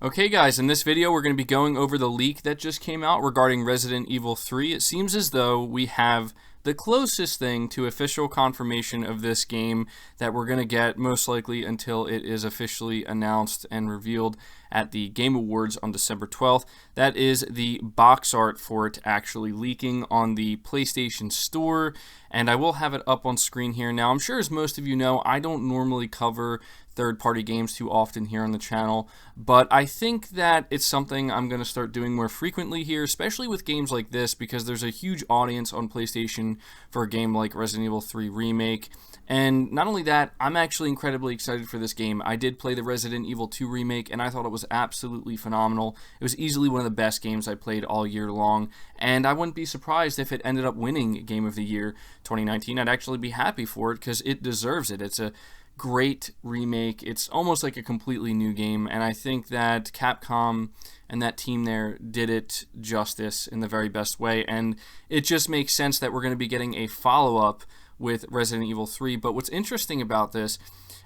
Okay guys, in this video we're going to be going over the leak that just came out regarding Resident Evil 3. It seems as though we have the closest thing to official confirmation of this game that we're going to get, most likely until it is officially announced and revealed at the Game Awards on December 12th. That is the box art for it actually leaking on the PlayStation Store, and I will have it up on screen here. Now, I'm sure as most of you know, I don't normally cover third-party games too often here on the channel, but I think that it's something I'm going to start doing more frequently here, especially with games like this, because there's a huge audience on PlayStation for a game like Resident Evil 3 Remake. And not only that, I'm actually incredibly excited for this game. I did play the Resident Evil 2 Remake, and I thought it was absolutely phenomenal. It was easily one of the best games I played all year long, and I wouldn't be surprised if it ended up winning Game of the Year 2019. I'd actually be happy for it, because it deserves it. It's a great remake. It's almost like a completely new game, and I think that Capcom and that team there did it justice in the very best way, and it just makes sense that we're going to be getting a follow-up with Resident Evil 3. But what's interesting about this,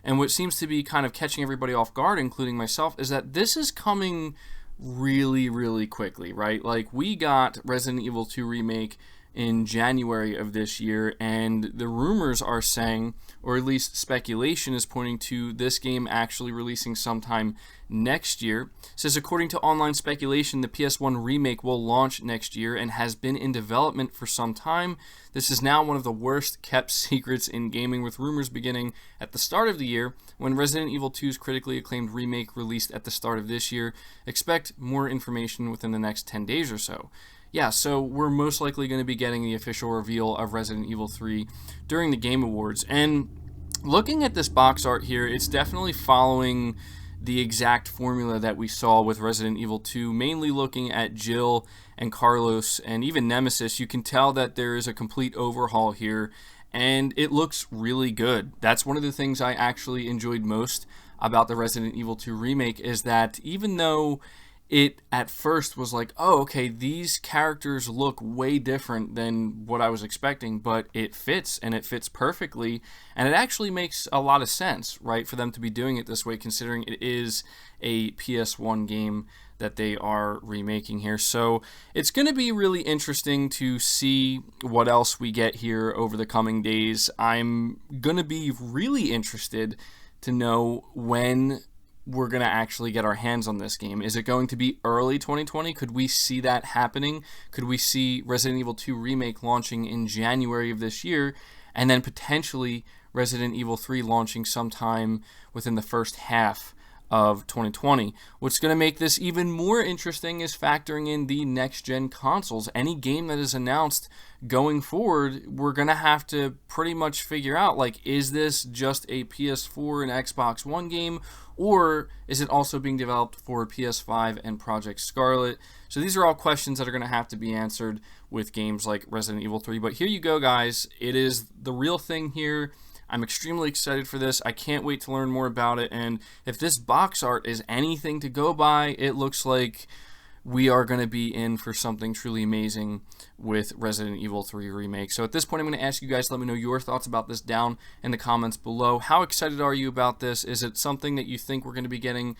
and what seems to be kind of catching everybody off guard, including myself, is that this is coming really quickly, right? Like, we got Resident Evil 2 Remake in January of this year, and the rumors are saying, or at least speculation is pointing to this game actually releasing sometime next year. It says, according to online speculation, the PS1 remake will launch next year and has been in development for some time. This is now one of the worst kept secrets in gaming, with rumors beginning at the start of the year when Resident Evil 2's critically acclaimed remake released at the start of this year. Expect more information within the next 10 days or so. Yeah, so we're most likely going to be getting the official reveal of Resident Evil 3 during the Game Awards. And looking at this box art here, it's definitely following the exact formula that we saw with Resident Evil 2, mainly looking at Jill and Carlos and even Nemesis. You can tell that there is a complete overhaul here, and it looks really good. That's one of the things I actually enjoyed most about the Resident Evil 2 remake, is that even though it at first was like, oh, okay, these characters look way different than what I was expecting, but it fits, and it fits perfectly, and it actually makes a lot of sense, right, for them to be doing it this way, considering it is a PS1 game that they are remaking here. So it's going to be really interesting to see what else we get here over the coming days. I'm going to be really interested to know when we're going to actually get our hands on this game. Is it going to be early 2020? Could we see that happening? Could we see Resident Evil 2 Remake launching in January of this year, and then potentially Resident Evil 3 launching sometime within the first half of 2020. What's going to make this even more interesting is factoring in the next-gen consoles. Any game that is announced going forward, we're going to have to pretty much figure out, like, is this just a PS4 and Xbox One game, or is it also being developed for PS5 and Project Scarlet? So these are all questions that are going to have to be answered with games like Resident Evil 3. But here you go, guys. It is the real thing here. I'm extremely excited for this. I can't wait to learn more about it, and if this box art is anything to go by, it looks like we are going to be in for something truly amazing with Resident Evil 3 Remake. So at this point, I'm going to ask you guys to let me know your thoughts about this down in the comments below. How excited are you about this? Is it something that you think we're going to be getting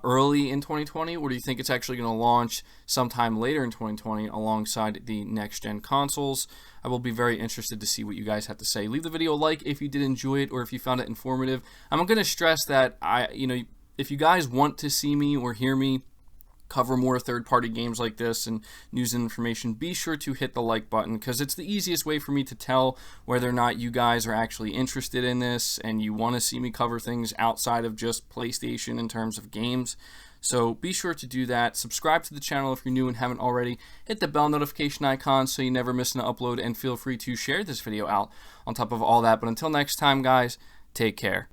early in 2020, or do you think it's actually going to launch sometime later in 2020 alongside the next-gen consoles? I will be very interested to see what you guys have to say. Leave the video a like if you did enjoy it or if you found it informative. I'm going to stress that if you guys want to see me or hear me cover more third-party games like this and news and information, be sure to hit the like button, because it's the easiest way for me to tell whether or not you guys are actually interested in this and you want to see me cover things outside of just PlayStation in terms of games. So be sure to do that. Subscribe to the channel if you're new and haven't already. Hit the bell notification icon so you never miss an upload, and feel free to share this video out on top of all that. But until next time, guys, take care.